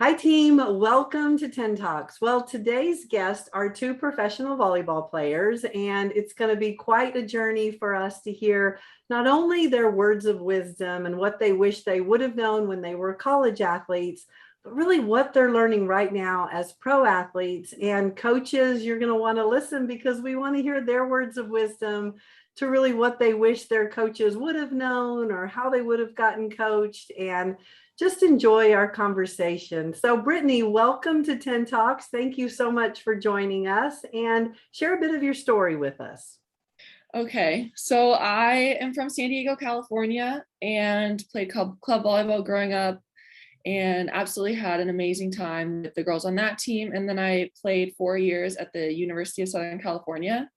Hi, team. Welcome to 10 Talks. Well, today's guests are two professional volleyball players, and it's going to be quite a journey for us to hear not only their words of wisdom and what they wish they would have known when they were college athletes, but really what they're learning right now as pro athletes. And coaches, you're going to want to listen because we want to hear their words of wisdom to really what they wish their coaches would have known or how they would have gotten coached. And just enjoy our conversation. So Brittany, welcome to 10 Talks. Thank you so much for joining us and share a bit of your story with us. Okay, so I am from San Diego, California, and played club volleyball growing up and absolutely had an amazing time with the girls on that team. And then I played 4 years at the University of Southern California,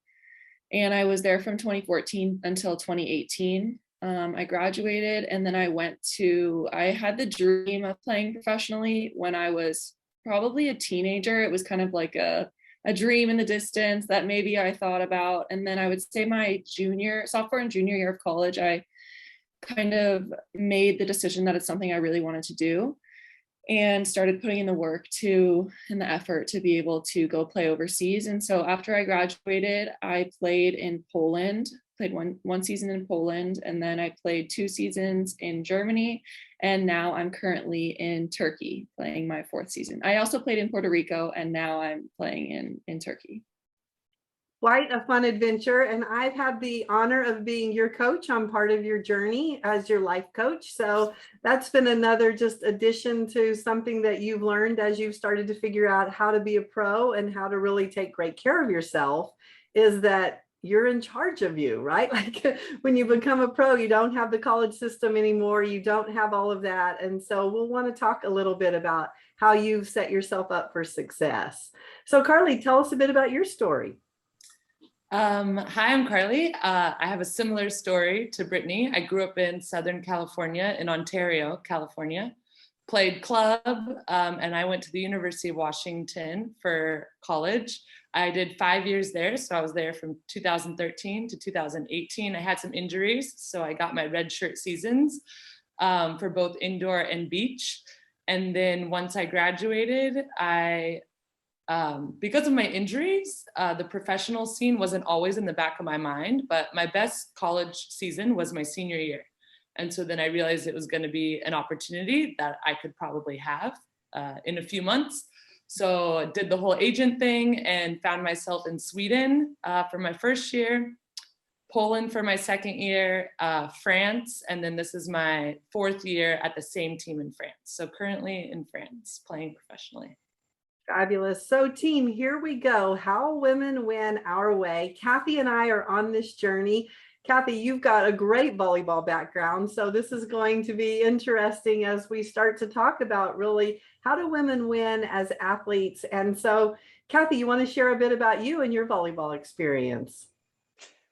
and I was there from 2014 until 2018. I graduated, and then I had the dream of playing professionally when I was probably a teenager. It was kind of like a dream in the distance that maybe I thought about. And then I would say my sophomore and junior year of college, I kind of made the decision that it's something I really wanted to do and started putting in the work and the effort to be able to go play overseas. And so after I graduated, I played in Poland, played one season in Poland, and then I played 2 seasons in Germany. And now I'm currently in Turkey playing my 4th season. I also played in Puerto Rico, and now I'm playing in Turkey. Quite a fun adventure. And I've had the honor of being your coach on part of your journey as your life coach. So that's been another just addition to something that you've learned as you've started to figure out how to be a pro and how to really take great care of yourself, is that you're in charge of you, right? Like when you become a pro, you don't have the college system anymore. You don't have all of that. And so we'll want to talk a little bit about how you've set yourself up for success. So Carly, tell us a bit about your story. Hi, I'm Carly. I have a similar story to Brittany. I grew up in Southern California, in Ontario, California, played club, and I went to the University of Washington for college. I did 5 years there, so I was there from 2013 to 2018. I had some injuries, so I got my red shirt seasons for both indoor and beach. And then once I graduated, because of my injuries, the professional scene wasn't always in the back of my mind, but my best college season was my senior year. And so then I realized it was going to be an opportunity that I could probably have in a few months. So I did the whole agent thing and found myself in Sweden for my first year, Poland for my second year, France, and then this is my 4th year at the same team in France. So currently in France, playing professionally. Fabulous. So team, here we go. How women win our way. Kathy and I are on this journey. Kathy, you've got a great volleyball background. So this is going to be interesting as we start to talk about really how do women win as athletes. And so Kathy, you want to share a bit about you and your volleyball experience?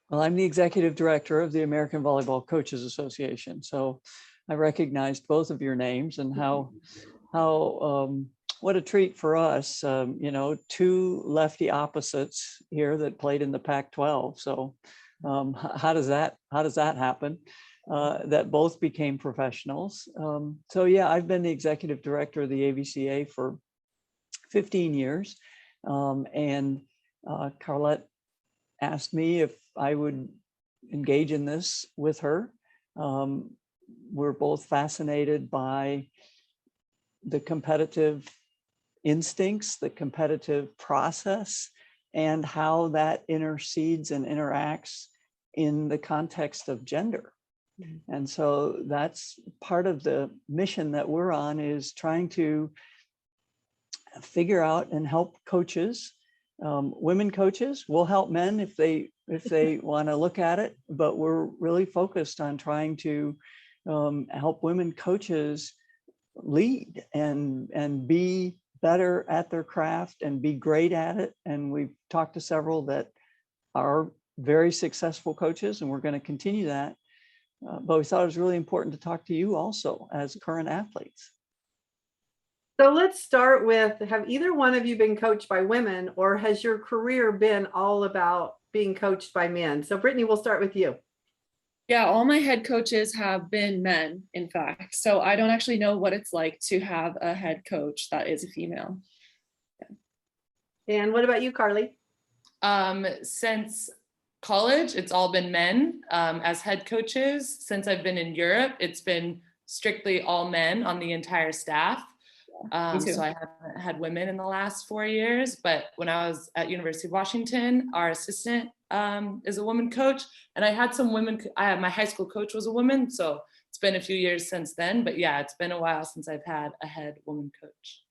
Well, I'm the executive director of the American Volleyball Coaches Association. So I recognized both of your names and how what a treat for us, 2 lefty opposites here that played in the Pac-12. So how does that happen? That both became professionals. So yeah, I've been the executive director of the AVCA for 15 years. And Carlette asked me if I would engage in this with her. We're both fascinated by the competitive instincts, the competitive process, and how that intercedes and interacts in the context of gender. Mm-hmm. And so that's part of the mission that we're on, is trying to figure out and help coaches, women coaches. We'll help men if they want to look at it, but we're really focused on trying to help women coaches lead and be better at their craft and be great at it. And we've talked to several that are very successful coaches, and we're going to continue that. But we thought it was really important to talk to you also as current athletes. So let's start with, have either one of you been coached by women, or has your career been all about being coached by men? So Brittany, we'll start with you. Yeah, all my head coaches have been men, in fact. So I don't actually know what it's like to have a head coach that is a female. And what about you, Carly? Since college, it's all been men as head coaches. Since I've been in Europe, it's been strictly all men on the entire staff. Me too. So I haven't had women in the last 4 years, but when I was at University of Washington, our assistant is a woman coach, and I had some women. My high school coach was a woman, so it's been a few years since then. But yeah, it's been a while since I've had a head woman coach.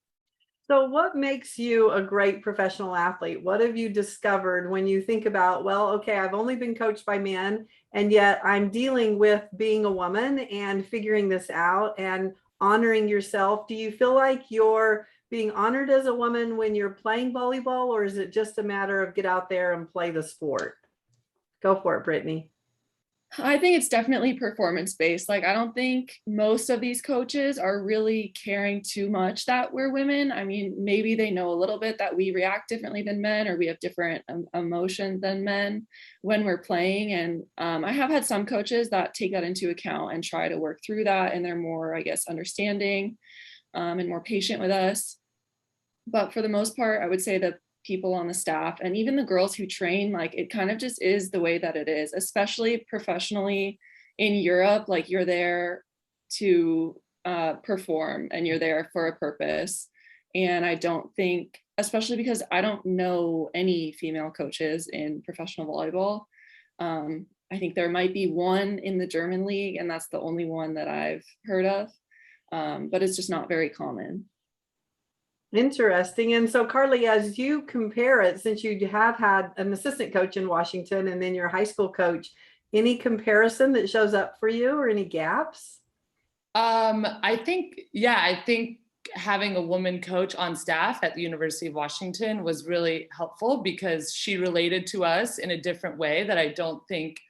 So what makes you a great professional athlete? What have you discovered when you think about, well, okay, I've only been coached by men, and yet I'm dealing with being a woman and figuring this out and honoring yourself? Do you feel like you're being honored as a woman when you're playing volleyball, or is it just a matter of get out there and play the sport? Go for it, Brittany. I think it's definitely performance based. Like, I don't think most of these coaches are really caring too much that we're women. I mean, maybe they know a little bit that we react differently than men, or we have different emotions than men when we're playing. And I have had some coaches that take that into account and try to work through that. And they're more, I guess, understanding and more patient with us. But for the most part, I would say that people on the staff and even the girls who train, like, it kind of just is the way that it is, especially professionally in Europe. Like, you're there to perform, and you're there for a purpose. And I don't think, especially because I don't know any female coaches in professional volleyball. I think there might be one in the German league, and that's the only one that I've heard of. But it's just not very common. Interesting. And so, Carly, as you compare it, since you have had an assistant coach in Washington and then your high school coach, any comparison that shows up for you or any gaps? I think having a woman coach on staff at the University of Washington was really helpful because she related to us in a different way that I don't think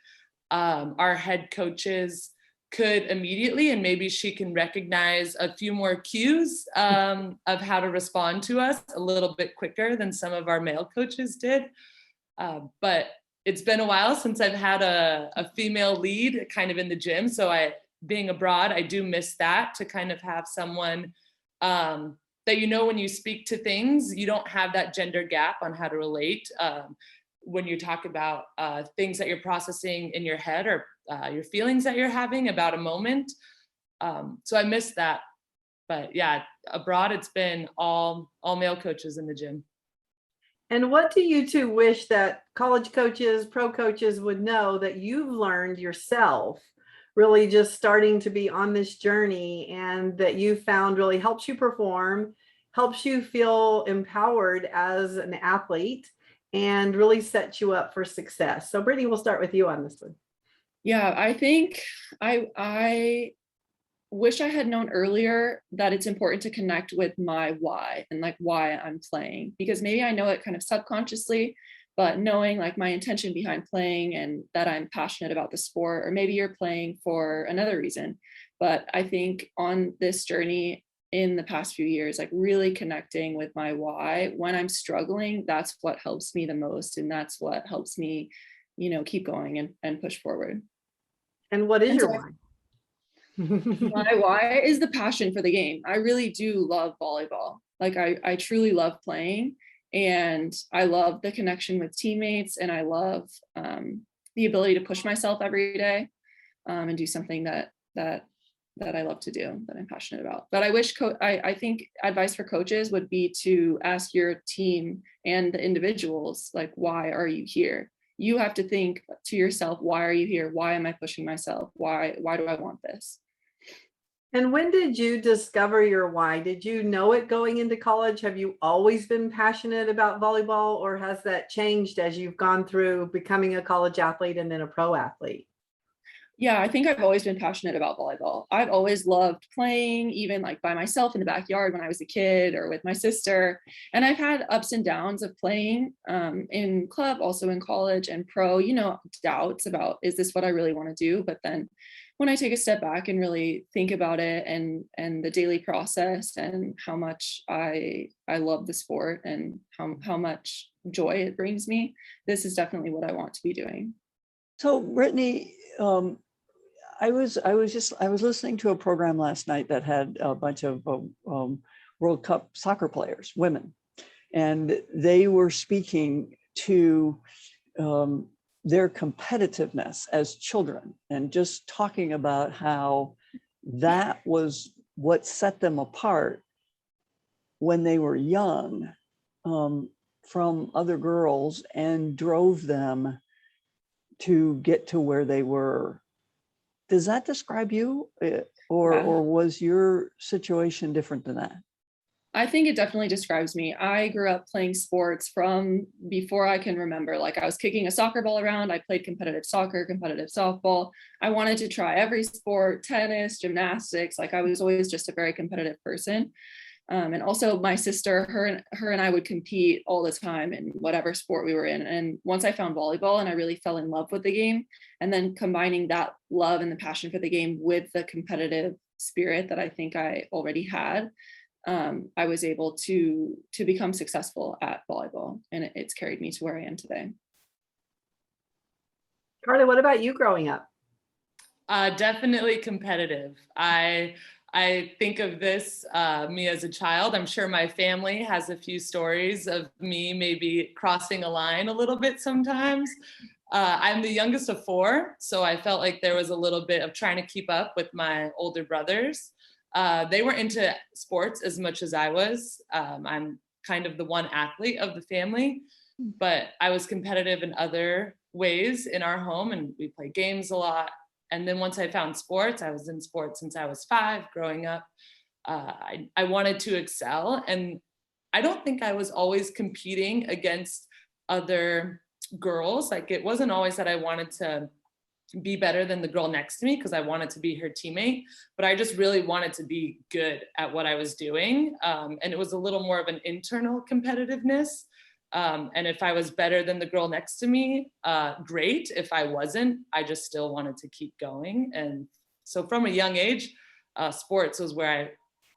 our head coaches could immediately, and maybe she can recognize a few more cues of how to respond to us a little bit quicker than some of our male coaches did. But it's been a while since I've had a female lead kind of in the gym. So being abroad, I do miss that, to kind of have someone that, when you speak to things, you don't have that gender gap on how to relate. When you talk about things that you're processing in your head, or your feelings that you're having about a moment. So I miss that. But yeah, abroad, it's been all male coaches in the gym. And what do you two wish that college coaches, pro coaches would know that you've learned yourself, really just starting to be on this journey, and that you found really helps you perform, helps you feel empowered as an athlete, and really sets you up for success? So Brittany, we'll start with you on this one. Yeah, I think I wish I had known earlier that it's important to connect with my why and like why I'm playing, because maybe I know it kind of subconsciously, but knowing like my intention behind playing and that I'm passionate about the sport, or maybe you're playing for another reason. But I think on this journey in the past few years, like really connecting with my why when I'm struggling, that's what helps me the most. And that's what helps me, keep going and push forward. And what is your why? My why is the passion for the game. I really do love volleyball. Like, I truly love playing, and I love the connection with teammates, and I love the ability to push myself every day and do something that I love to do, that I'm passionate about. But I wish I think advice for coaches would be to ask your team and the individuals, like, why are you here? You have to think to yourself, why are you here? Why am I pushing myself? Why do I want this? And when did you discover your why? Did you know it going into college? Have you always been passionate about volleyball, or has that changed as you've gone through becoming a college athlete and then a pro athlete? Yeah, I think I've always been passionate about volleyball. I've always loved playing, even like by myself in the backyard when I was a kid, or with my sister. And I've had ups and downs of playing in club, also in college and pro, doubts about, is this what I really want to do? But then when I take a step back and really think about it, and the daily process, and how much I love the sport, and how much joy it brings me, this is definitely what I want to be doing. So Brittany, I was listening to a program last night that had a bunch of World Cup soccer players, women, and they were speaking to their competitiveness as children and just talking about how that was what set them apart when they were young from other girls and drove them to get to where they were. Does that describe you, or was your situation different than that? I think it definitely describes me. I grew up playing sports from before I can remember. Like, I was kicking a soccer ball around. I played competitive soccer, competitive softball. I wanted to try every sport, tennis, gymnastics. Like, I was always just a very competitive person. And also my sister, her and I would compete all the time in whatever sport we were in. And once I found volleyball and I really fell in love with the game, and then combining that love and the passion for the game with the competitive spirit that I think I already had, I was able to become successful at volleyball, and it's carried me to where I am today. Carly, what about you growing up? Definitely competitive. I think of this, me as a child. I'm sure my family has a few stories of me maybe crossing a line a little bit sometimes. I'm the youngest of four, so I felt like there was a little bit of trying to keep up with my older brothers. They weren't into sports as much as I was. I'm kind of the one athlete of the family, but I was competitive in other ways in our home, and we played games a lot. And then once I found sports, I was in sports since I was 5 growing up. I wanted to excel, and I don't think I was always competing against other girls. Like, it wasn't always that I wanted to be better than the girl next to me because I wanted to be her teammate, but I just really wanted to be good at what I was doing. And it was a little more of an internal competitiveness. And if I was better than the girl next to me, great. If I wasn't, I just still wanted to keep going. And so from a young age, sports was where I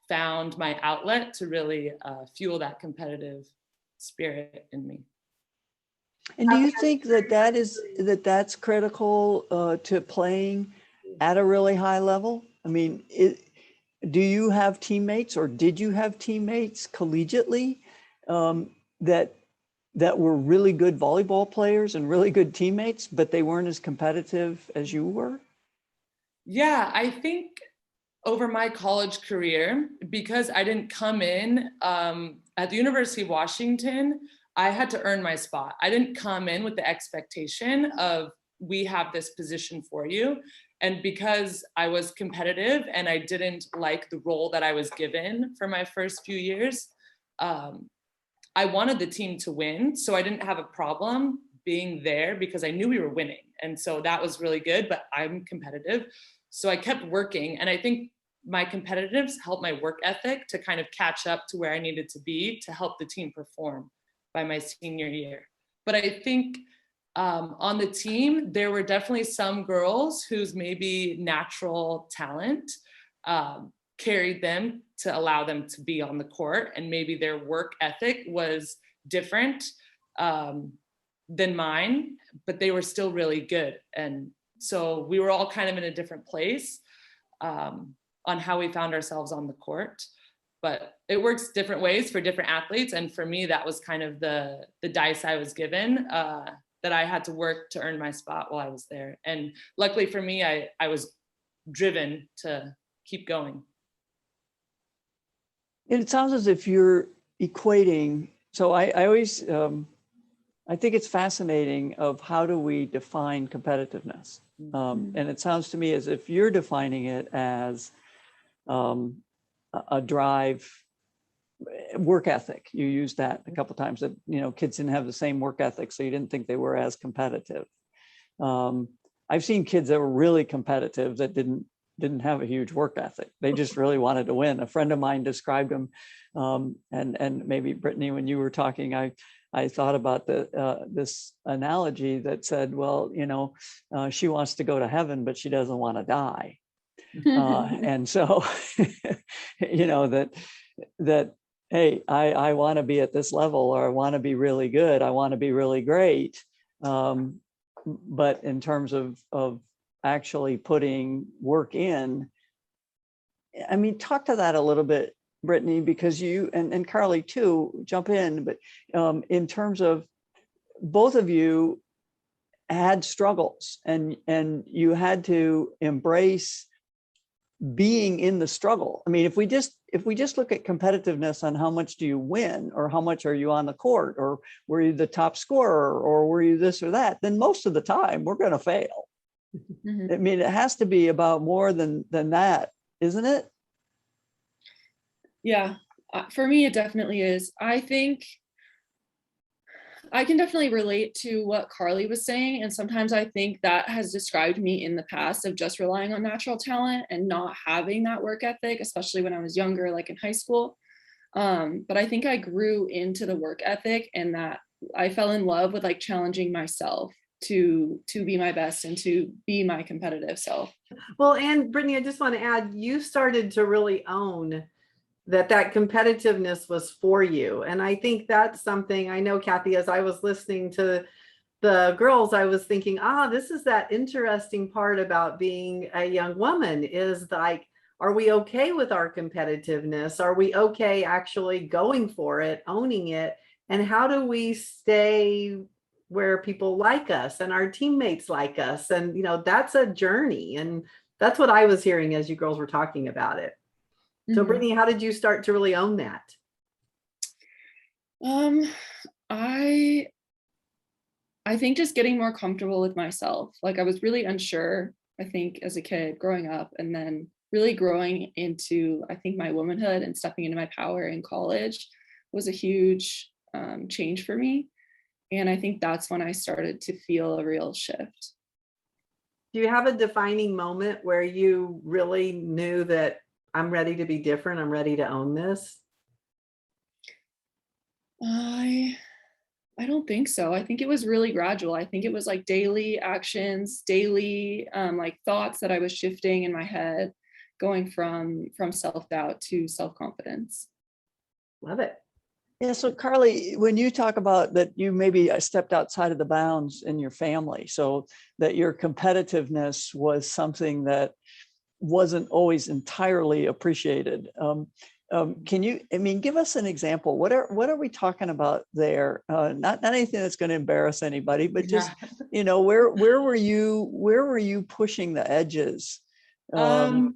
found my outlet to really fuel that competitive spirit in me. And do you think that's critical to playing at a really high level? I mean, do you have teammates, or did you have teammates collegiately that were really good volleyball players and really good teammates, but they weren't as competitive as you were? Yeah, I think over my college career, because I didn't come in at the University of Washington, I had to earn my spot. I didn't come in with the expectation of, we have this position for you. And because I was competitive and I didn't like the role that I was given for my first few years, I wanted the team to win. So I didn't have a problem being there because I knew we were winning. And so that was really good, but I'm competitive. So I kept working. And I think my competitiveness helped my work ethic to kind of catch up to where I needed to be to help the team perform by my senior year. But I think on the team, there were definitely some girls whose maybe natural talent carried them to allow them to be on the court, and maybe their work ethic was different than mine, but they were still really good. And so we were all kind of in a different place on how we found ourselves on the court. But it works different ways for different athletes. And for me, that was kind of the dice I was given, that I had to work to earn my spot while I was there. And luckily for me, I was driven to keep going. And it sounds as if you're equating. So I always, I think it's fascinating of how do we define competitiveness? And it sounds to me as if you're defining it as a drive, work ethic. You used that a couple of times, that, you know, kids didn't have the same work ethic, so you didn't think they were as competitive. I've seen kids that were really competitive that didn't have a huge work ethic. They just really wanted to win. A friend of mine described them, and maybe Brittany, when you were talking, I thought about this analogy that said, well, you know, she wants to go to heaven, but she doesn't want to die. And so, you know, that, hey, I want to be at this level, or I want to be really good. I want to be really great. But in terms of actually putting work in. I mean, talk to that a little bit, Brittany, because you and Carly too, jump in, but in terms of both of you had struggles and you had to embrace being in the struggle. I mean, if we just look at competitiveness on how much do you win or how much are you on the court or were you the top scorer or were you this or that, then most of the time we're going to fail. I mean, it has to be about more than that, isn't it? Yeah, for me, it definitely is. I think I can definitely relate to what Carly was saying. And sometimes I think that has described me in the past of just relying on natural talent and not having that work ethic, especially when I was younger, like in high school. But I think I grew into the work ethic and that I fell in love with like challenging myself to be my best and to be my competitive self. Well, and Brittany, I just want to add, you started to really own that competitiveness was for you. And I think that's something I know, Kathy, as I was listening to the girls, I was thinking, this is that interesting part about being a young woman is like, are we okay with our competitiveness? Are we okay actually going for it, owning it? And how do we stay where people like us and our teammates like us? And, that's a journey. And that's what I was hearing as you girls were talking about it. So Brittany, how did you start to really own that? I think just getting more comfortable with myself. Like I was really unsure, I think, as a kid growing up, and then really growing into, I think, my womanhood and stepping into my power in college was a huge change for me. And I think that's when I started to feel a real shift. Do you have a defining moment where you really knew that I'm ready to be different, I'm ready to own this? I don't think so. I think it was really gradual. I think it was like daily actions, daily like thoughts that I was shifting in my head, going from self-doubt to self-confidence. Love it. Yeah. So Carly, when you talk about that, you maybe stepped outside of the bounds in your family, so that your competitiveness was something that wasn't always entirely appreciated. Can you, give us an example? What are we talking about there? Not anything that's going to embarrass anybody, but just, where were you pushing the edges? Well,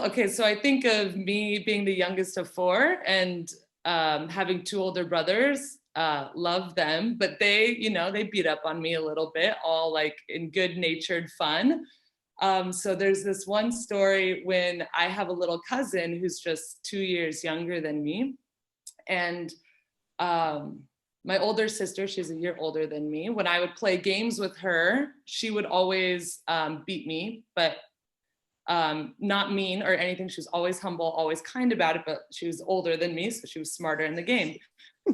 okay. So I think of me being the youngest of four and having two older brothers, love them, but they beat up on me a little bit, all like in good natured fun. So there's this one story when I have a little cousin who's just 2 years younger than me. And my older sister, she's a year older than me. When I would play games with her, she would always beat me, but not mean or anything. She was always humble, always kind about it, but she was older than me, so she was smarter in the game.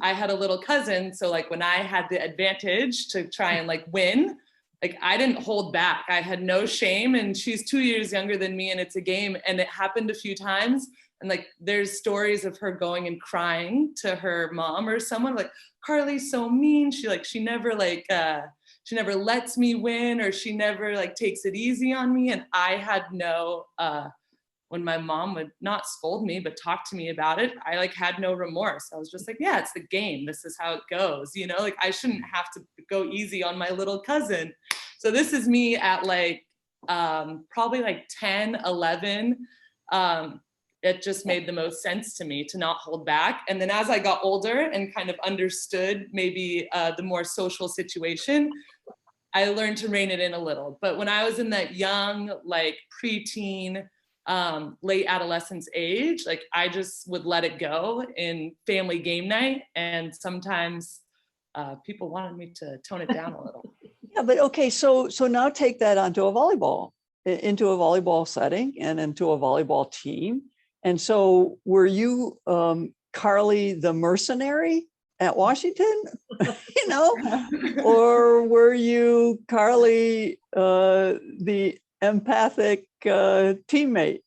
I had a little cousin, so like when I had the advantage to try and like win, like I didn't hold back. I had no shame, and she's 2 years younger than me and it's a game. And it happened a few times. And like, there's stories of her going and crying to her mom or someone like, Carly's so mean. She never lets me win, or she never like takes it easy on me. And I had no, when my mom would not scold me, but talk to me about it, I like had no remorse. I was just like, yeah, it's the game. This is how it goes. Like I shouldn't have to go easy on my little cousin. So this is me at like, probably like 10, 11. It just made the most sense to me to not hold back. And then as I got older and kind of understood maybe the more social situation, I learned to rein it in a little. But when I was in that young, like preteen, late adolescence age, like I just would let it go in family game night. And sometimes people wanted me to tone it down a little. Yeah, but okay, so now take that into a volleyball setting and into a volleyball team. And so were you Carly the mercenary at Washington, or were you Carly the empathic teammate?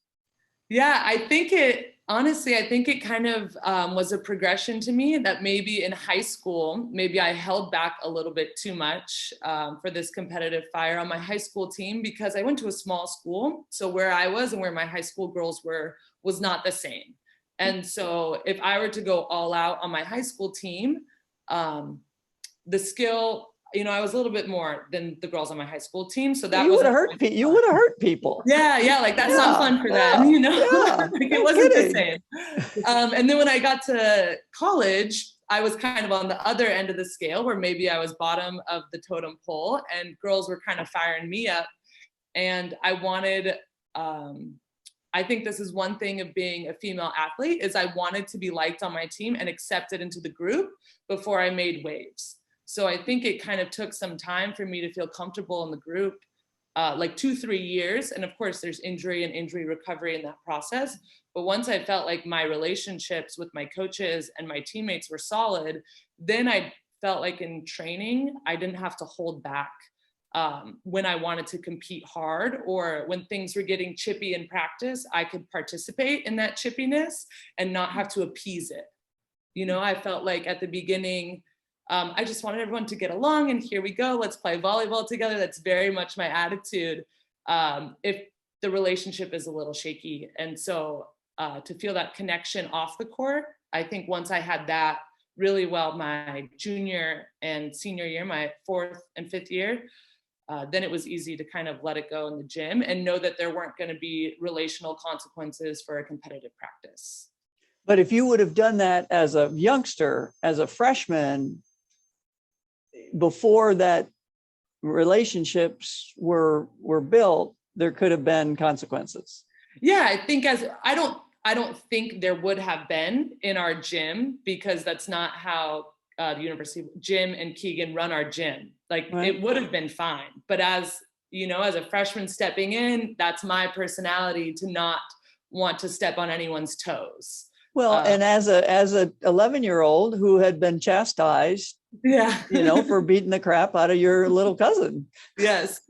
Yeah, I think Honestly, I think it kind of was a progression to me that maybe in high school, maybe I held back a little bit too much for this competitive fire on my high school team, because I went to a small school. So where I was and where my high school girls were was not the same. And so if I were to go all out on my high school team, the skill, I was a little bit more than the girls on my high school team. So that You was would have hurt you would have hurt people. yeah, like that's not fun for them, Yeah, like no it wasn't the kidding. same. And then when I got to college, I was kind of on the other end of the scale, where maybe I was bottom of the totem pole and girls were kind of firing me up. And I wanted, I think this is one thing of being a female athlete, is I wanted to be liked on my team and accepted into the group before I made waves. So I think it kind of took some time for me to feel comfortable in the group, like 2-3 years. And of course there's injury and injury recovery in that process. But once I felt like my relationships with my coaches and my teammates were solid, then I felt like in training, I didn't have to hold back when I wanted to compete hard, or when things were getting chippy in practice, I could participate in that chippiness and not have to appease it. I felt like at the beginning, I just wanted everyone to get along, and here we go, let's play volleyball together. That's very much my attitude if the relationship is a little shaky. And so to feel that connection off the court, I think once I had that really well my junior and senior year, my 4th and 5th year, then it was easy to kind of let it go in the gym and know that there weren't going to be relational consequences for a competitive practice. But if you would have done that as a youngster, as a freshman, before that relationships were built, there could have been consequences. Yeah, I think I don't think there would have been in our gym, because that's not how the University Jim and Keegan run our gym. Like Right. It would have been fine. But as a freshman stepping in, that's my personality to not want to step on anyone's toes. Well, and as a 11-year-old who had been chastised, yeah, for beating the crap out of your little cousin. Yes,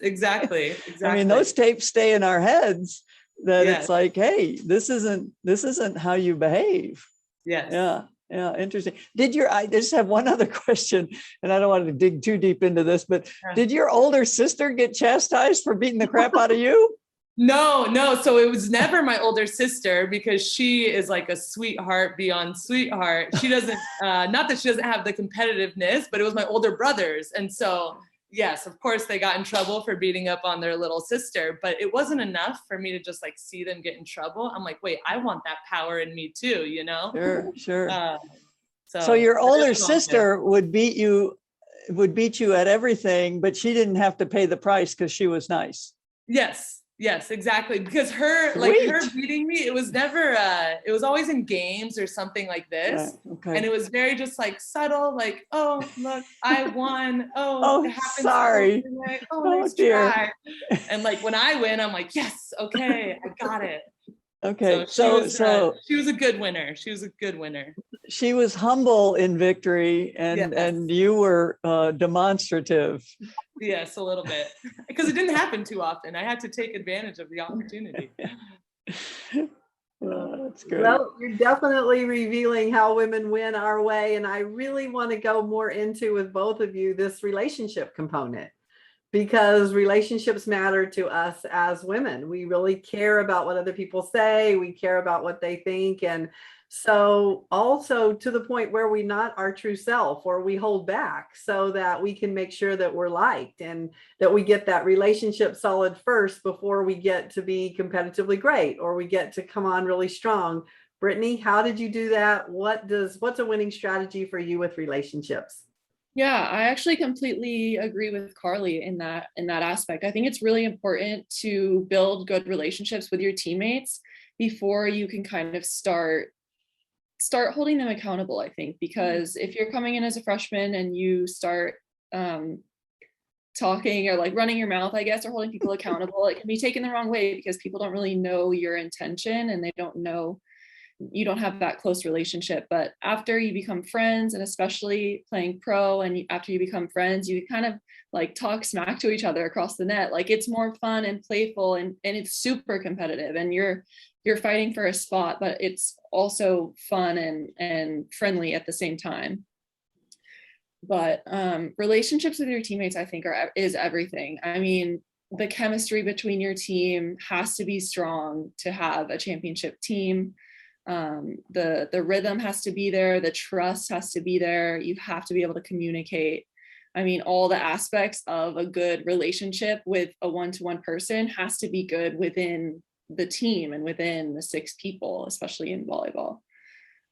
exactly. I mean, those tapes stay in our heads that Yes. It's like, hey, this isn't how you behave. Yes. Yeah, interesting. I just have one other question, and I don't want to dig too deep into this, but did your older sister get chastised for beating the crap out of you? No. So it was never my older sister, because she is like a sweetheart beyond sweetheart. She doesn't, not that she doesn't have the competitiveness, but it was my older brothers. And so, yes, of course they got in trouble for beating up on their little sister, but it wasn't enough for me to just like see them get in trouble. I'm like, wait, I want that power in me too, Sure. So So your older sister would beat you at everything, but she didn't have to pay the price because she was nice. Yes, exactly. Because her beating me, it was never, it was always in games or something like this. Okay. And it was very just like subtle, like, oh, look, I won. Oh, it happens. sorry. Like, Oh, nice dear. try. And like when I win, I'm like, yes, okay, I got it. Okay. So she was a good winner. She was humble in victory, and Yes. and you were demonstrative. Yes, a little bit, because it didn't happen too often. I had to take advantage of the opportunity. That's good. Well, you're definitely revealing how women win our way. And I really want to go more into with both of you this relationship component, because relationships matter to us as women. We really care about what other people say. We care about what they think. And so also to the point where we not our true self, or we hold back so that we can make sure that we're liked and that we get that relationship solid first before we get to be competitively great, or we get to come on really strong. Brittany, how did you do that? What's a winning strategy for you with relationships? Yeah, I actually completely agree with Carly in that aspect. I think it's really important to build good relationships with your teammates before you can kind of start holding them accountable, I think, because if you're coming in as a freshman and you start talking or like running your mouth, I guess, or holding people accountable, it can be taken the wrong way, because people don't really know your intention and they don't know you don't have that close relationship. But after you become friends, and especially playing pro, and after you become friends, you kind of like talk smack to each other across the net. Like it's more fun and playful, and it's super competitive, and you're fighting for a spot, but it's also fun and friendly at the same time. But relationships with your teammates, I think, is everything. I mean, the chemistry between your team has to be strong to have a championship team. The rhythm has to be there. The trust has to be there. You have to be able to communicate. I mean, all the aspects of a good relationship with a one-to-one person has to be good within the team and within the 6 people, especially in volleyball.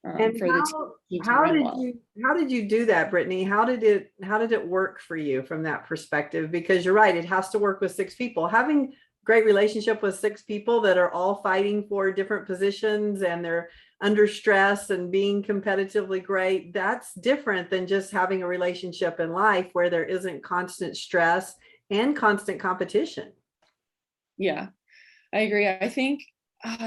And for the team to run well. How did you do that, Brittany? How did it work for you from that perspective? Because you're right, it has to work with 6 people. Having great relationship with 6 people that are all fighting for different positions and they're under stress and being competitively great, that's different than just having a relationship in life where there isn't constant stress and constant competition. Yeah, I agree. I think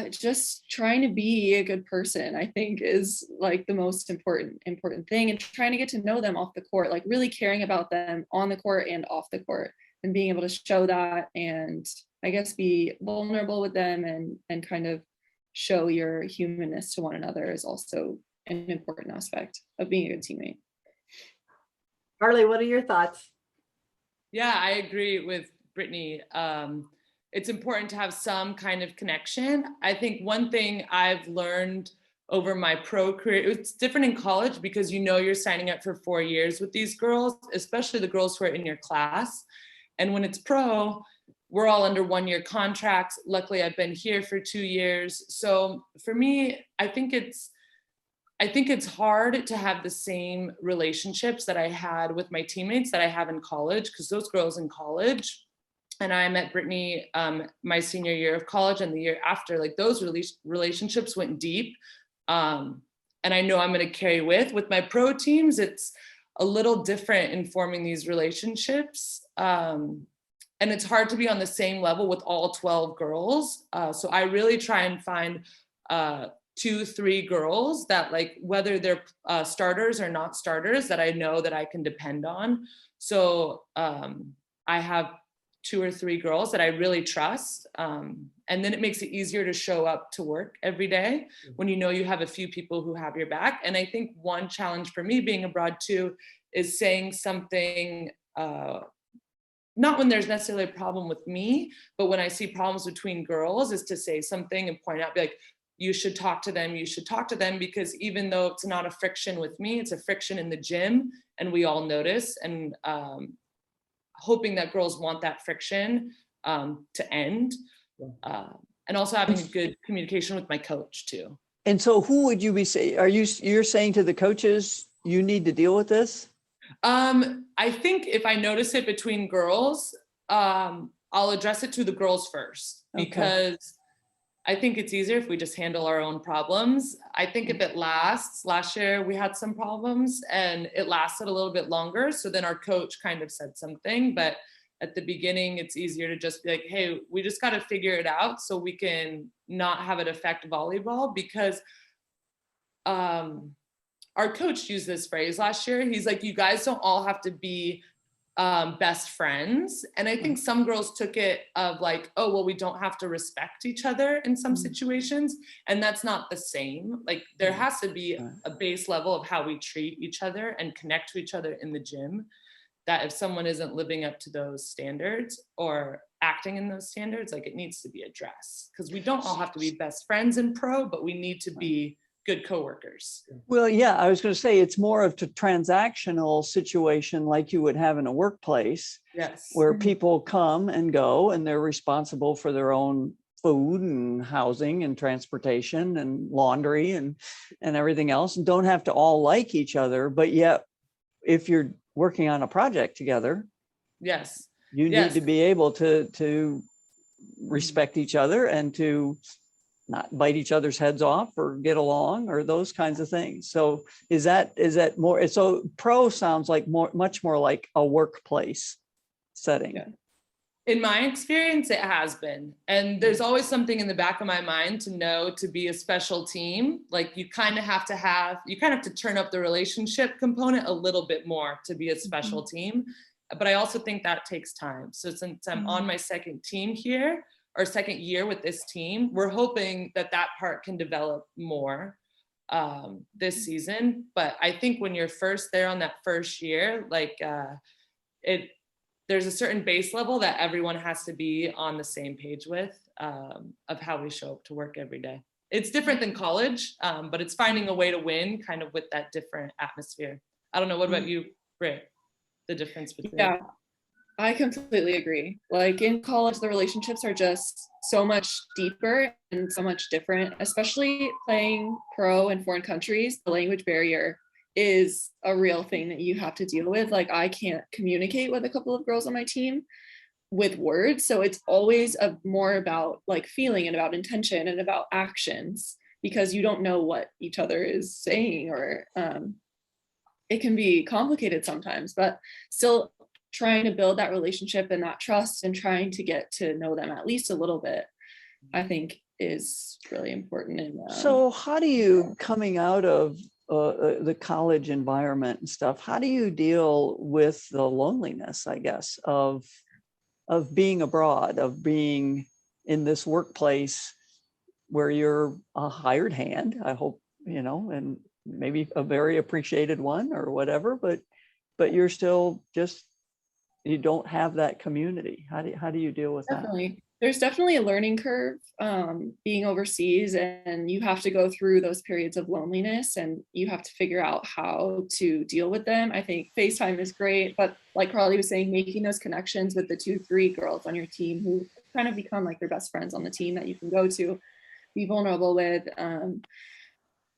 just trying to be a good person, I think, is like the most important thing, and trying to get to know them off the court, like really caring about them on the court and off the court, and being able to show that, and I guess be vulnerable with them and kind of show your humanness to one another is also an important aspect of being a good teammate. Carly, what are your thoughts? Yeah, I agree with Brittany. It's important to have some kind of connection. I think one thing I've learned over my pro career, it's different in college because you're signing up for 4 years with these girls, especially the girls who are in your class. And when it's pro, we're all under 1-year contracts. Luckily, I've been here for 2 years. So for me, I think it's hard to have the same relationships that I had with my teammates that I have in college, because those girls in college, and I met Brittany my senior year of college and the year after, like those relationships went deep. And I know I'm going to carry with my pro teams. It's a little different in forming these relationships. And it's hard to be on the same level with all 12 girls. So I really try and find 2-3 girls that, like, whether they're starters or not starters, that I know that I can depend on. So I have 2 or 3 girls that I really trust. And then it makes it easier to show up to work every day when you have a few people who have your back. And I think one challenge for me being abroad too is saying something, not when there's necessarily a problem with me, but when I see problems between girls, is to say something and point out, be like, you should talk to them, because even though it's not a friction with me, it's a friction in the gym, and we all notice. And hoping that girls want that friction to end, and also having good communication with my coach too. And so who would you be saying, you're saying to the coaches, you need to deal with this? I think if I notice it between girls, I'll address it to the girls first, because I think it's easier if we just handle our own problems. I think if it lasts, last year we had some problems and it lasted a little bit longer. So then our coach kind of said something, but at the beginning it's easier to just be like, hey, we just got to figure it out so we can not have it affect volleyball. Because our coach used this phrase last year. He's like, you guys don't all have to be best friends. And I think some girls took it of like, oh, well, we don't have to respect each other in some situations. And that's not the same. Like, there has to be a base level of how we treat each other and connect to each other in the gym, that if someone isn't living up to those standards or acting in those standards, like, it needs to be addressed. Because we don't all have to be best friends in pro, but we need to be good coworkers. Well, yeah, I was going to say it's more of a transactional situation like you would have in a workplace. Yes. Where people come and go and they're responsible for their own food and housing and transportation and laundry and everything else, and don't have to all like each other. But yet, if you're working on a project together, yes, you need to be able to respect each other and to not bite each other's heads off or get along or those kinds of things. So is that more, so pro sounds like much more like a workplace setting. In my experience, it has been. And there's always something in the back of my mind to know to be a special team. Like you kind of have to turn up the relationship component a little bit more to be a special team. But I also think that takes time. So since I'm on my second team here, or second year with this team, we're hoping that that part can develop more this season. But I think when you're first there on that first year, like there's a certain base level that everyone has to be on the same page with of how we show up to work every day. It's different than college, but it's finding a way to win kind of with that different atmosphere. I don't know. What about you, Britt? The difference between. Yeah, I completely agree. Like in college, the relationships are just so much deeper and so much different, especially playing pro in foreign countries. The language barrier is a real thing that you have to deal with. Like I can't communicate with a couple of girls on my team with words. So it's always more about like feeling and about intention and about actions, because you don't know what each other is saying, or it can be complicated sometimes, but still trying to build that relationship and that trust and trying to get to know them at least a little bit, I think is really important. And so how do you, coming out of the college environment and stuff, how do you deal with the loneliness, I guess, of being abroad, of being in this workplace where you're a hired hand, I hope, and maybe a very appreciated one or whatever, but you're still just, you don't have that community. How do you deal with definitely. that? There's definitely a learning curve being overseas, and you have to go through those periods of loneliness and you have to figure out how to deal with them. I think FaceTime is great, but like Carly was saying, making those connections with the 2-3 girls on your team who kind of become like your best friends on the team that you can go to, be vulnerable with.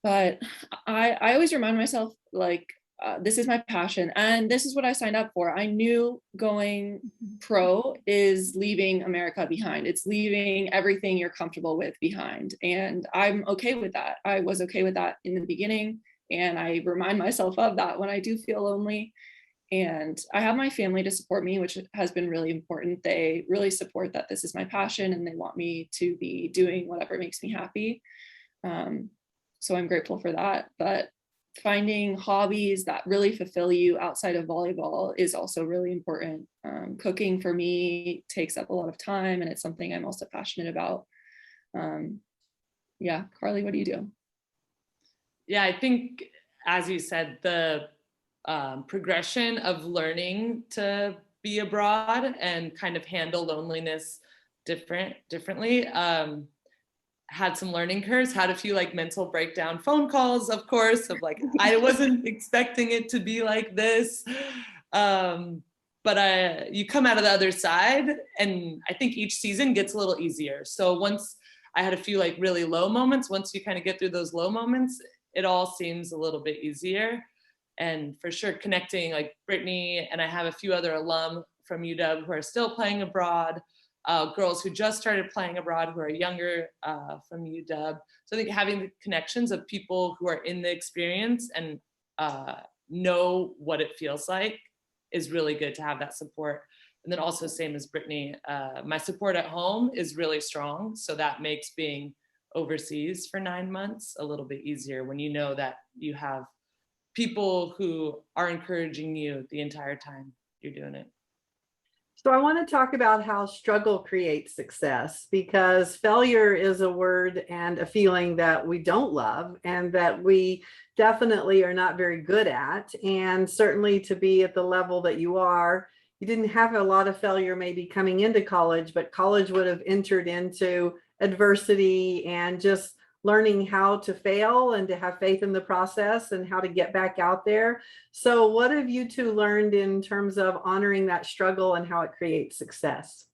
But I always remind myself, like, this is my passion and this is what I signed up for. I knew going pro is leaving America behind. It's leaving everything you're comfortable with behind. And I'm okay with that. I was okay with that in the beginning. And I remind myself of that when I do feel lonely. And I have my family to support me, which has been really important. They really support that this is my passion and they want me to be doing whatever makes me happy. So I'm grateful for that. But finding hobbies that really fulfill you outside of volleyball is also really important. Cooking for me takes up a lot of time and it's something I'm also passionate about. Yeah, Carly, what do you do? Yeah, I think, as you said, the progression of learning to be abroad and kind of handle loneliness differently. Had some learning curves, had a few like mental breakdown phone calls, of course, of like, I wasn't expecting it to be like this. But you come out of the other side and I think each season gets a little easier. So once I had a few like really low moments, once you kind of get through those low moments, it all seems a little bit easier. And for sure connecting like Brittany, and I have a few other alum from UW who are still playing abroad. Girls who just started playing abroad who are younger from UW. So I think having the connections of people who are in the experience and know what it feels like is really good to have that support. And then also same as Brittany, my support at home is really strong. So that makes being overseas for 9 months a little bit easier when you know that you have people who are encouraging you the entire time you're doing it. So I want to talk about how struggle creates success, because failure is a word and a feeling that we don't love and that we definitely are not very good at. And certainly to be at the level that you are, you didn't have a lot of failure maybe coming into college, but college would have entered into adversity and just learning how to fail and to have faith in the process and how to get back out there. So what have you two learned in terms of honoring that struggle and how it creates success?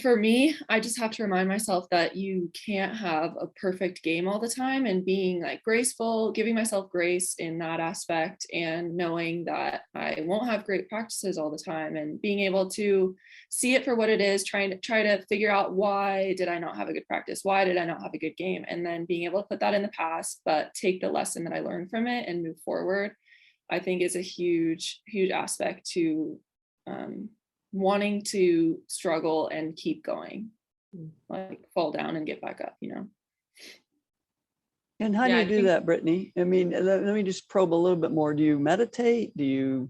For me, I just have to remind myself that you can't have a perfect game all the time, and being like graceful, giving myself grace in that aspect, and knowing that I won't have great practices all the time, and being able to see it for what it is, try to figure out, why did I not have a good practice? Why did I not have a good game? And then being able to put that in the past, but take the lesson that I learned from it and move forward, I think is a huge, huge aspect to wanting to struggle and keep going, like fall down and get back up, you know. And how do Yeah, you I do think- that, Brittany? I mean, let me just probe a little bit more. Do you meditate? Do you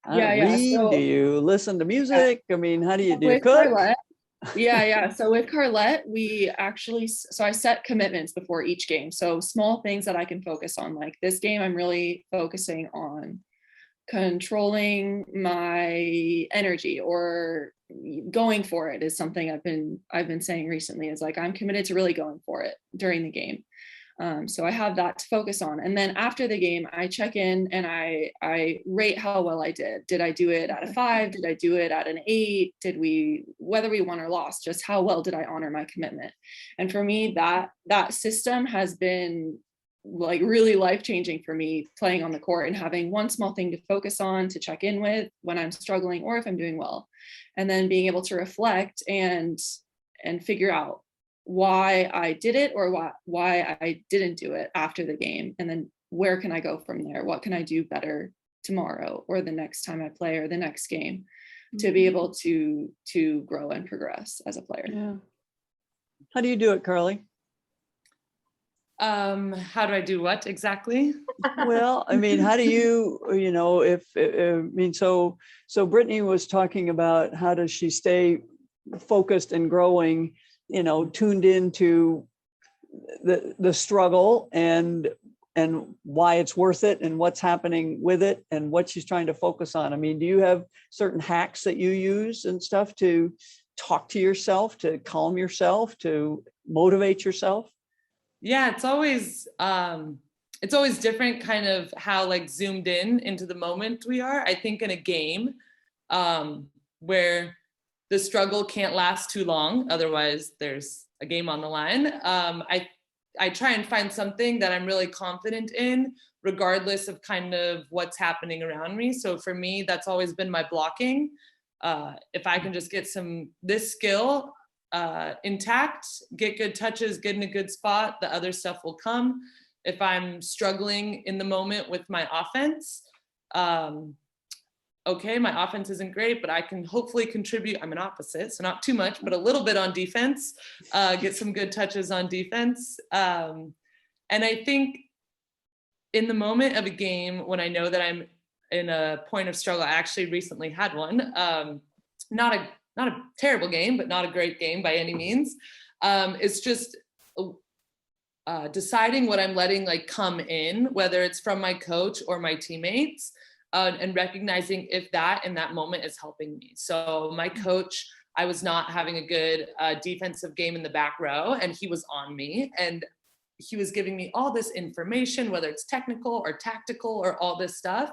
read? So Do you listen to music? I mean, how do you with cook? Carlette, so with Carlette, we actually, so I set commitments before each game, so small things that I can focus on. Like this game, I'm really focusing on controlling my energy, or going for it is something I've been saying recently, is like I'm committed to really going for it during the game. So I have that to focus on. And then after the game, I check in and I rate how well I did. Did I do it at a 5? Did I do it at an 8? Whether we won or lost, just how well did I honor my commitment? And for me, that system has been like really life-changing for me, playing on the court and having one small thing to focus on, to check in with when I'm struggling or if I'm doing well. And then being able to reflect and figure out why I did it or why I didn't do it after the game. And then where can I go from there? What can I do better tomorrow or the next time I play or the next game, to be able to grow and progress as a player. Yeah. How do you do it, Carly? How do I do what exactly? Well, I mean, how do you, so Brittany was talking about how does she stay focused and growing, tuned into the struggle and why it's worth it and what's happening with it and what she's trying to focus on. I mean, do you have certain hacks that you use and stuff to talk to yourself, to calm yourself, to motivate yourself? Yeah, it's always different kind of how like zoomed in into the moment we are. I think in a game where the struggle can't last too long, otherwise there's a game on the line. I try and find something that I'm really confident in, regardless of kind of what's happening around me. So for me, that's always been my blocking. If I can just get this skill intact, get good touches, get in a good spot, the other stuff will come. If I'm struggling in the moment with my offense, okay, my offense isn't great, but I can hopefully contribute. I'm an opposite, so not too much, but a little bit on defense, get some good touches on defense. And I think in the moment of a game, when I know that I'm in a point of struggle, I actually recently had one, not a terrible game, but not a great game by any means. It's just deciding what I'm letting like come in, whether it's from my coach or my teammates, and recognizing if that in that moment is helping me. So my coach, I was not having a good defensive game in the back row, and he was on me, and he was giving me all this information, whether it's technical or tactical or all this stuff.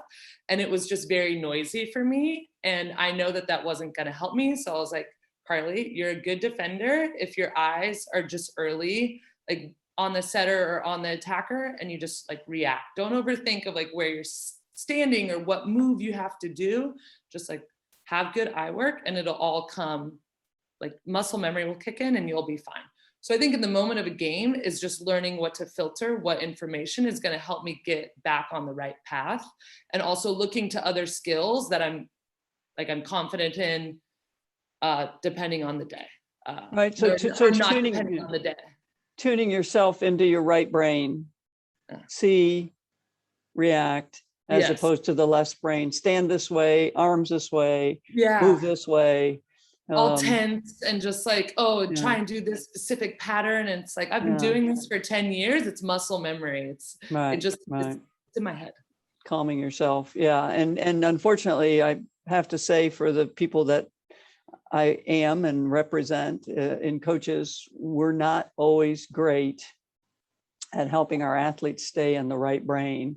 And it was just very noisy for me. And I know that wasn't going to help me. So I was like, Carly, you're a good defender if your eyes are just early, like on the setter or on the attacker, and you just like react. Don't overthink of like where you're standing or what move you have to do. Just like have good eye work and it'll all come, like muscle memory will kick in and you'll be fine. So I think in the moment of a game is just learning what to filter, what information is going to help me get back on the right path, and also looking to other skills that I'm confident in, depending on the day. Right. So, depending on the day. Tuning yourself into your right brain, see, react, as opposed to the left brain. Stand this way, arms this way, move this way. All tense and just like, try and do this specific pattern. And it's like, I've been doing this for 10 years. It's muscle memory. It's it's in my head. Calming yourself. Yeah. And unfortunately, I have to say, for the people that I am and represent in coaches, we're not always great at helping our athletes stay in the right brain.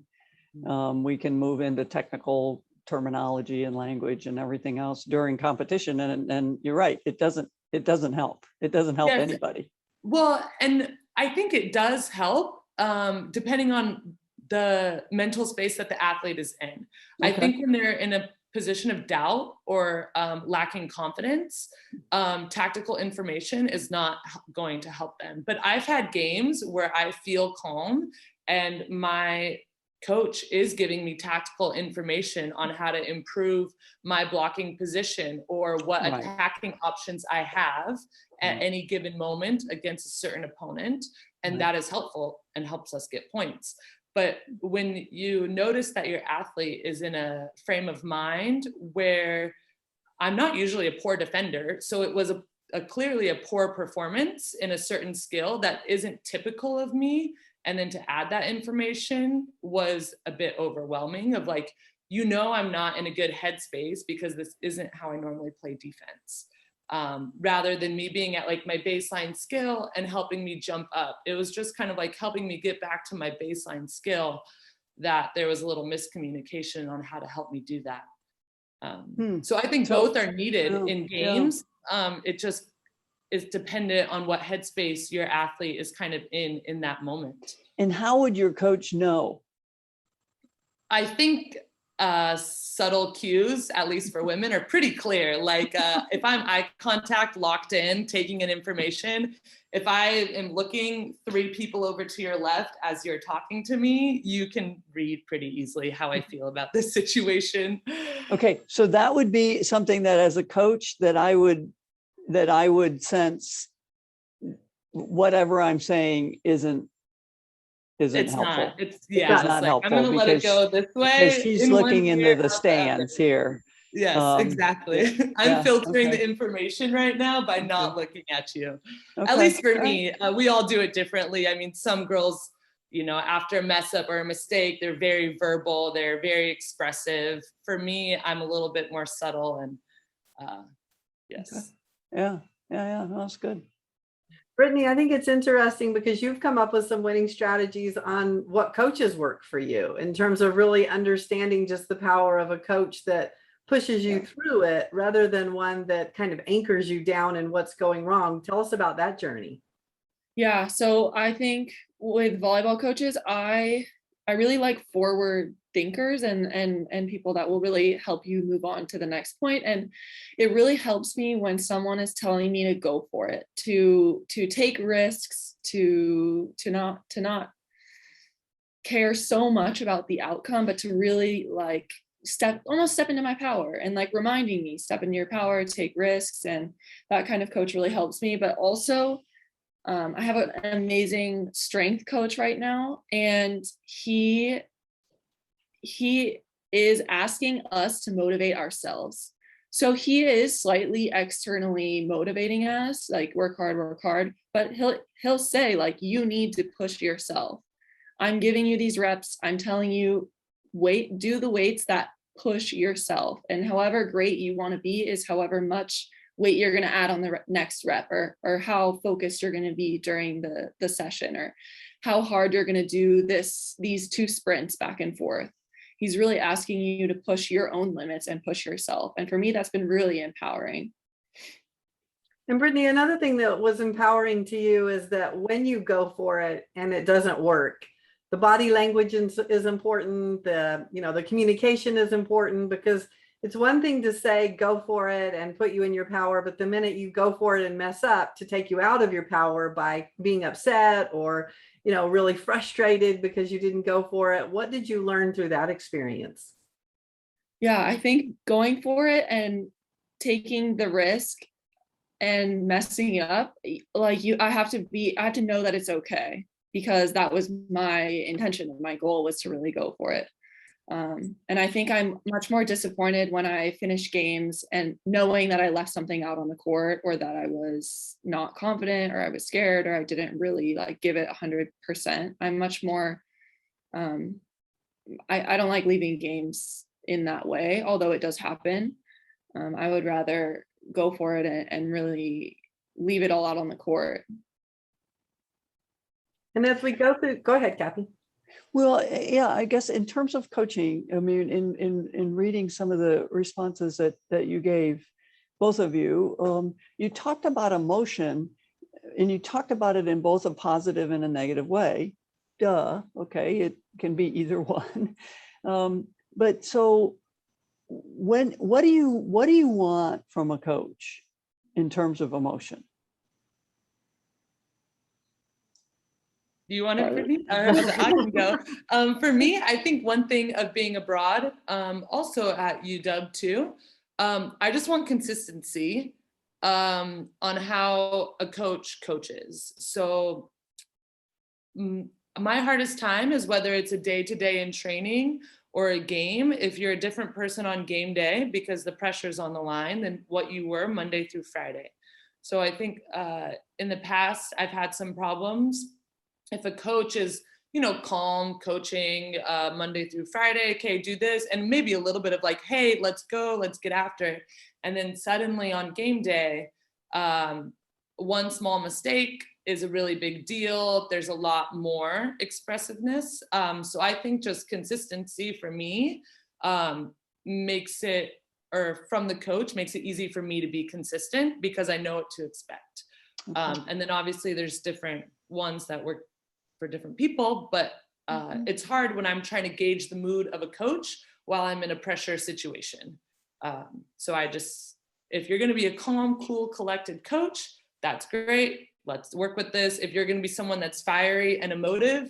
We can move into technical terminology and language and everything else during competition, and you're right, it doesn't help. It doesn't help anybody. Well, and I think it does help depending on the mental space that the athlete is in. Okay. I think when they're in a position of doubt or lacking confidence, tactical information is not going to help them. But I've had games where I feel calm and my coach is giving me tactical information on how to improve my blocking position or what Right. attacking options I have at any given moment against a certain opponent. And Right. that is helpful and helps us get points. But when you notice that your athlete is in a frame of mind where I'm not usually a poor defender, so it was a clearly a poor performance in a certain skill that isn't typical of me. And then to add that information was a bit overwhelming of like, I'm not in a good headspace because this isn't how I normally play defense. Rather than me being at like my baseline skill and helping me jump up. It was just kind of like helping me get back to my baseline skill, that there was a little miscommunication on how to help me do that. So I think both are needed in games. It just is dependent on what headspace your athlete is kind of in that moment. And how would your coach know? I think subtle cues, at least for women, are pretty clear. Like if I'm eye contact, locked in, taking in information, if I am looking 3 people over to your left as you're talking to me, you can read pretty easily how I feel about this situation. Okay, so that would be something that as a coach that I would sense whatever I'm saying isn't It's helpful. not. It's not like, helpful. I'm going to let it go this way. Because she's looking into the stands here. Yes, exactly. I'm filtering the information right now by not looking at you. Okay. At least for me, we all do it differently. I mean, some girls, after a mess up or a mistake, they're very verbal, they're very expressive. For me, I'm a little bit more subtle and yes. Okay. Yeah, that's good. Brittany, I think it's interesting because you've come up with some winning strategies on what coaches work for you in terms of really understanding just the power of a coach that pushes you through it rather than one that kind of anchors you down in what's going wrong. Tell us about that journey. Yeah, so I think with volleyball coaches, I really like forward thinkers and people that will really help you move on to the next point. And it really helps me when someone is telling me to go for it, to take risks, to not care so much about the outcome, but to really like step into my power and like reminding me, step into your power, take risks. And that kind of coach really helps me. But also I have an amazing strength coach right now, and he is asking us to motivate ourselves. So he is slightly externally motivating us, like work hard, but he'll say like, you need to push yourself. I'm giving you these reps. I'm telling you, do the weights that push yourself. And however great you want to be is however much weight you're going to add on the next rep, or how focused you're going to be during the session, or how hard you're going to do these 2 sprints back and forth. He's really asking you to push your own limits and push yourself. And for me, that's been really empowering. And Brittany, another thing that was empowering to you is that when you go for it and it doesn't work, the body language is important. The communication is important, because it's one thing to say, go for it and put you in your power. But the minute you go for it and mess up, to take you out of your power by being upset or, really frustrated because you didn't go for it. What did you learn through that experience? Yeah, I think going for it and taking the risk and messing up, like I have to know that it's okay, because that was my intention and my goal was to really go for it. And I think I'm much more disappointed when I finish games and knowing that I left something out on the court, or that I was not confident, or I was scared, or I didn't really like give it 100%. I'm much more, I don't like leaving games in that way, although it does happen. I would rather go for it and really leave it all out on the court. And as we go through, go ahead, Kathy. Well, yeah, I guess in terms of coaching, I mean, in reading some of the responses that you gave, both of you, you talked about emotion, and you talked about it in both a positive and a negative way. Duh. Okay, it can be either one. But so, what do you want from a coach in terms of emotion? Do you want it, Brittany? I can go. For me, I think one thing of being abroad, also at UW too, I just want consistency on how a coach coaches. So my hardest time is whether it's a day-to-day in training or a game, if you're a different person on game day because the pressure's on the line than what you were Monday through Friday. So I think in the past, I've had some problems. If a coach is, calm coaching Monday through Friday, okay, do this, and maybe a little bit of like, hey, let's go, let's get after it. And then suddenly on game day, one small mistake is a really big deal. There's a lot more expressiveness. So I think just consistency for me makes it, or from the coach, makes it easy for me to be consistent because I know what to expect. And then obviously there's different ones that work for different people, but it's hard when I'm trying to gauge the mood of a coach while I'm in a pressure situation. So if you're going to be a calm, cool, collected coach, that's great. Let's work with this. If you're going to be someone that's fiery and emotive,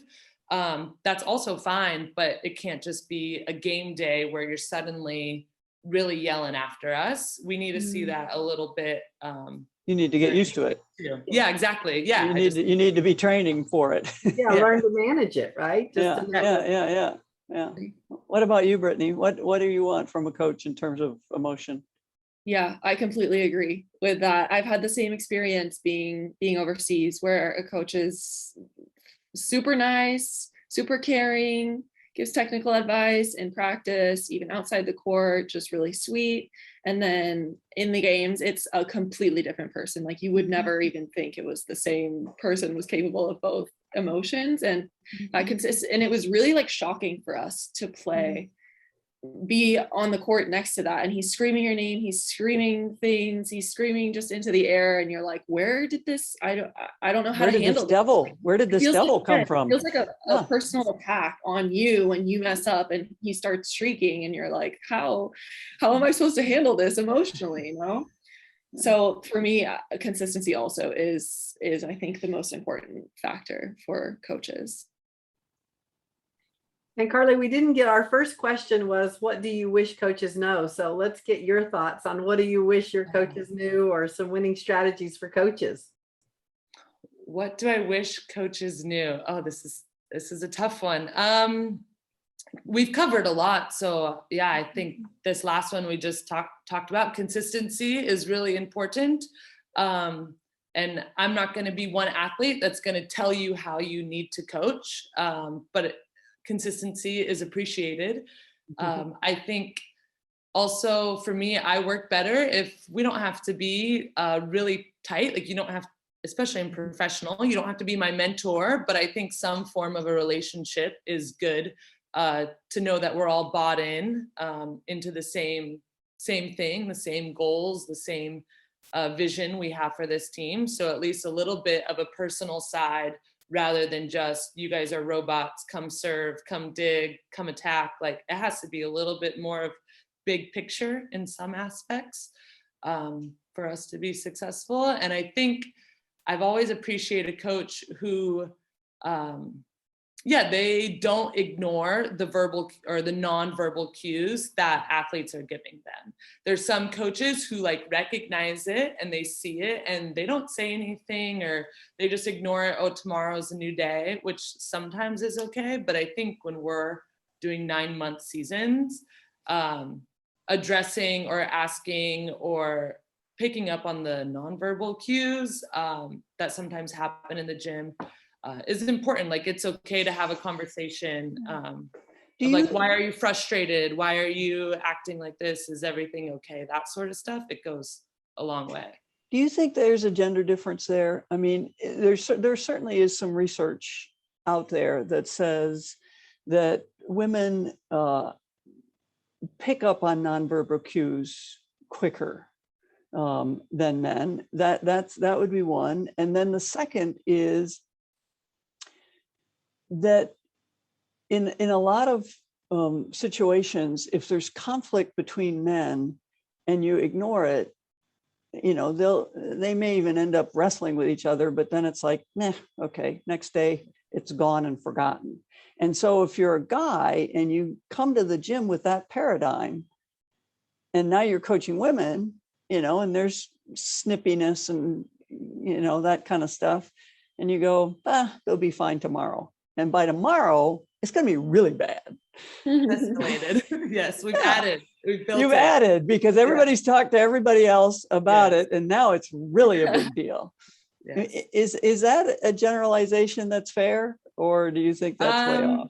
that's also fine, but it can't just be a game day where you're suddenly really yelling after us. We need to see that a little bit. You need to get used to it. Yeah, exactly. Yeah. You need to be training for it. Yeah, learn to manage it, right? Yeah. What about you, Brittany? What do you want from a coach in terms of emotion? Yeah, I completely agree with that. I've had the same experience being overseas where a coach is super nice, super caring, gives technical advice in practice, even outside the court, just really sweet. And then in the games, it's a completely different person. Like you would never even think it was the same person was capable of both emotions. And and it was really like shocking for us to be on the court next to that, and he's screaming your name, he's screaming things, he's screaming just into the air, and you're like, where did this, I don't know how to handle this. Where did this devil come from? It feels like a personal attack on you when you mess up and he starts shrieking, and you're like, how am I supposed to handle this emotionally, So for me, consistency also is I think the most important factor for coaches. And Carly, we didn't get, our first question was, what do you wish coaches know? So let's get your thoughts on what do you wish your coaches knew, or some winning strategies for coaches. What do I wish coaches knew? Oh, this is a tough one. We've covered a lot. So yeah, I think this last one we just talked about, consistency is really important. And I'm not going to be one athlete that's going to tell you how you need to coach, but consistency is appreciated. I think also for me, I work better if we don't have to be really tight. Like you don't have, especially in professional, you don't have to be my mentor, but I think some form of a relationship is good to know that we're all bought in into the same thing, the same goals, the same vision we have for this team. So at least a little bit of a personal side, rather than just, you guys are robots, come serve, come dig, come attack. Like it has to be a little bit more of big picture in some aspects for us to be successful. And I think I've always appreciated a coach who, they don't ignore the verbal or the non-verbal cues that athletes are giving them. There's some coaches who like recognize it and they see it and they don't say anything, or they just ignore it. Oh, tomorrow's a new day, which sometimes is okay. But I think when we're doing 9-month seasons, addressing or asking or picking up on the non-verbal cues that sometimes happen in the gym is important. Like it's okay to have a conversation like, why are you frustrated? Why are you acting like this? Is everything okay? That sort of stuff. It goes a long way. Do you think there's a gender difference there? I mean, there certainly is some research out there that says that women pick up on nonverbal cues quicker than men. That would be one. And then the second is that in a lot of situations, if there's conflict between men and you ignore it, they may even end up wrestling with each other, but then it's like, nah, okay, next day it's gone and forgotten. And so if you're a guy and you come to the gym with that paradigm, and now you're coaching women, and there's snippiness and, that kind of stuff. And you go, they'll be fine tomorrow. And by tomorrow, it's going to be really bad. Escalated. Yes, we've added. You've added because everybody's talked to everybody else about it. And now it's really a big deal. Yes. Is that a generalization that's fair? Or do you think that's way off?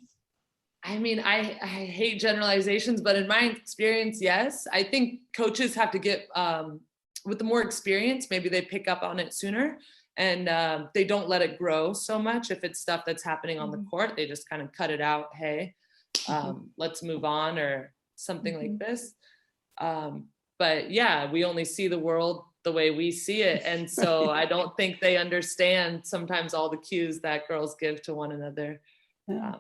I mean, I hate generalizations, but in my experience, yes. I think coaches have to get, with the more experience, maybe they pick up on it sooner and they don't let it grow so much. If it's stuff that's happening on the court, they just kind of cut it out. Hey, let's move on or something like this. But yeah, we only see the world the way we see it. And so I don't think they understand sometimes all the cues that girls give to one another.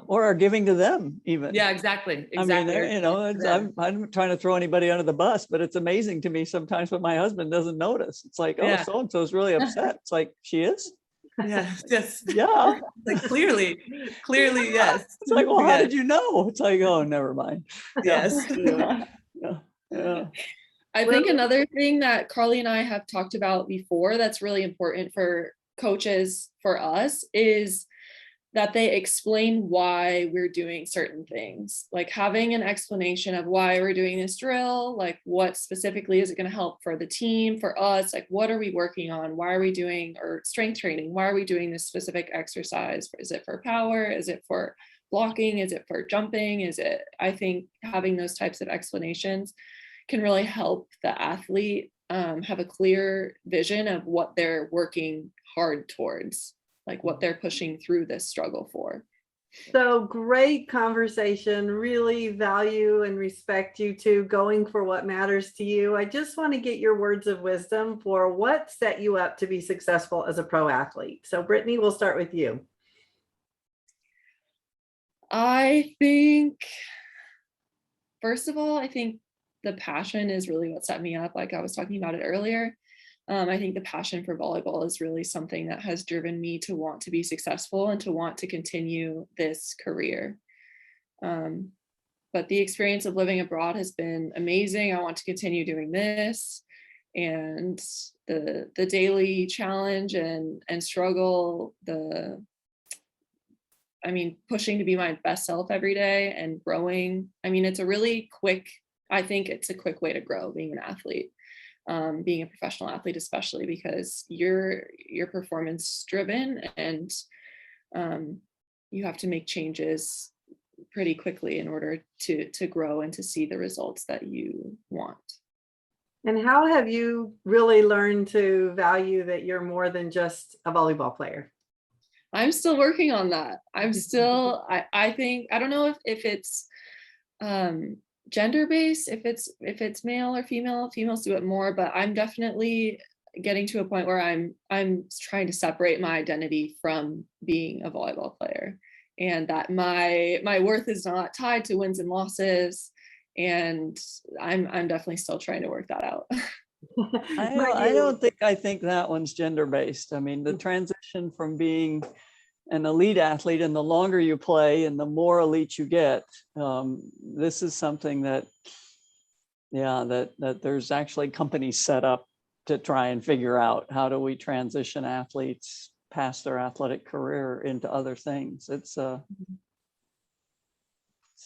Or are giving to them even. Yeah, exactly. I mean, I'm trying to throw anybody under the bus, but it's amazing to me sometimes when my husband doesn't notice. It's like, oh, so-and-so is really upset. It's like, she is? Yeah, yes. Yeah. Like clearly, yes. It's like, well, how did you know? It's like, oh, never mind. Yes. Yeah. I think another thing that Carly and I have talked about before that's really important for coaches, for us, is that they explain why we're doing certain things, like having an explanation of why we're doing this drill, like what specifically is it going to help for the team, for us, like what are we working on, why are we doing, or strength training, why are we doing this specific exercise? Is it for power? Is it for blocking? Is it for jumping? I think having those types of explanations can really help the athlete have a clear vision of what they're working hard towards, like what they're pushing through this struggle for. So great conversation. Really value and respect you two going for what matters to you. I just want to get your words of wisdom for what set you up to be successful as a pro athlete. So Brittany, we'll start with you. I think, first of all, I think the passion is really what set me up. Like I was talking about it earlier. I think the passion for volleyball is really something that has driven me to want to be successful and to want to continue this career. But the experience of living abroad has been amazing. I want to continue doing this, and the daily challenge and struggle, pushing to be my best self every day and growing. I mean, it's a quick way to grow being an athlete. Being a professional athlete, especially because you're performance driven and you have to make changes pretty quickly in order to grow and to see the results that you want. And how have you really learned to value that you're more than just a volleyball player? I'm still working on that. I think, I don't know if it's gender-based, if it's male or female. Females do it more, but I'm definitely getting to a point where I'm trying to separate my identity from being a volleyball player, and that my worth is not tied to wins and losses, and I'm definitely still trying to work that out. I think that one's gender-based. I mean, the transition from being an elite athlete, and the longer you play and the more elite you get, this is something that there's actually companies set up to try and figure out how do we transition athletes past their athletic career into other things. It's a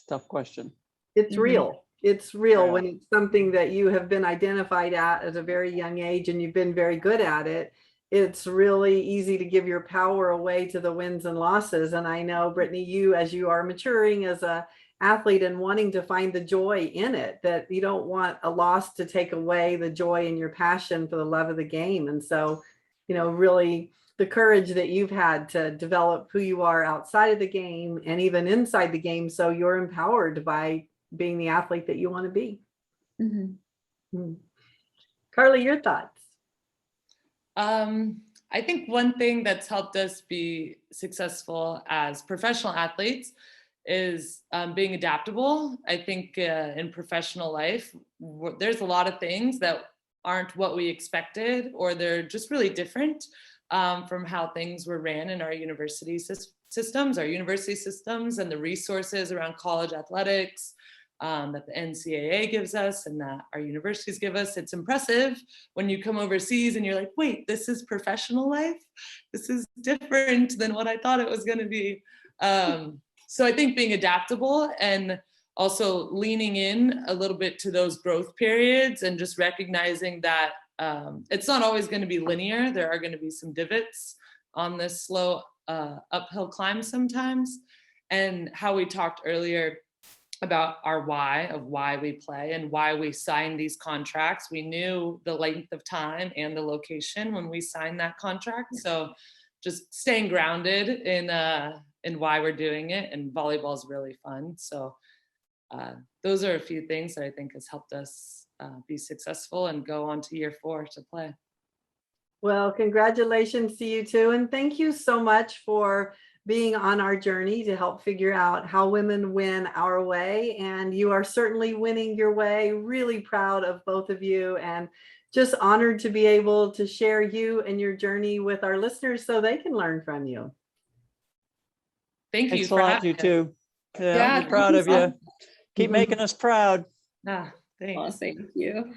tough question. It's real. It's real when it's something that you have been identified at a very young age and you've been very good at it. It's really easy to give your power away to the wins and losses. And I know, Brittany, you, as you are maturing as a athlete and wanting to find the joy in it, that you don't want a loss to take away the joy and your passion for the love of the game. And so, really the courage that you've had to develop who you are outside of the game and even inside the game, so you're empowered by being the athlete that you want to be. Mm-hmm. Carly, your thoughts? I think one thing that's helped us be successful as professional athletes is being adaptable. I think in professional life, there's a lot of things that aren't what we expected, or they're just really different from how things were ran in our university systems and the resources around college athletics that the NCAA gives us and that our universities give us. It's impressive when you come overseas and you're like, wait, this is professional life? This is different than what I thought it was going to be. So I think being adaptable and also leaning in a little bit to those growth periods and just recognizing that it's not always going to be linear. There are going to be some divots on this slow uphill climb sometimes. And how we talked earlier about our why of why we play and why we signed these contracts. We knew the length of time and the location when we signed that contract. So just staying grounded in why we're doing it, and volleyball is really fun. So those are a few things that I think has helped us be successful and go on to year 4 to play. Well, congratulations to you too. And thank you so much for being on our journey to help figure out how women win our way. And you are certainly winning your way. Really proud of both of you, and just honored to be able to share you and your journey with our listeners so they can learn from you. Thank you. Thanks a lot, you too. Yeah, I'm proud of you. Keep making us proud. Thanks. Oh, thank you.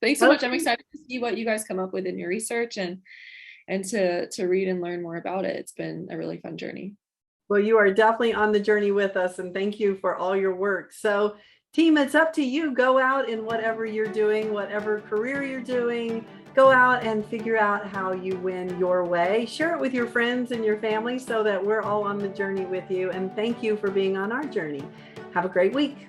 Thanks so much. I'm excited to see what you guys come up with in your research and to read and learn more about it. It's been a really fun journey. Well, you are definitely on the journey with us, and thank you for all your work. So team, it's up to you. Go out in whatever you're doing, whatever career you're doing, go out and figure out how you win your way. Share it with your friends and your family so that we're all on the journey with you. And thank you for being on our journey. Have a great week.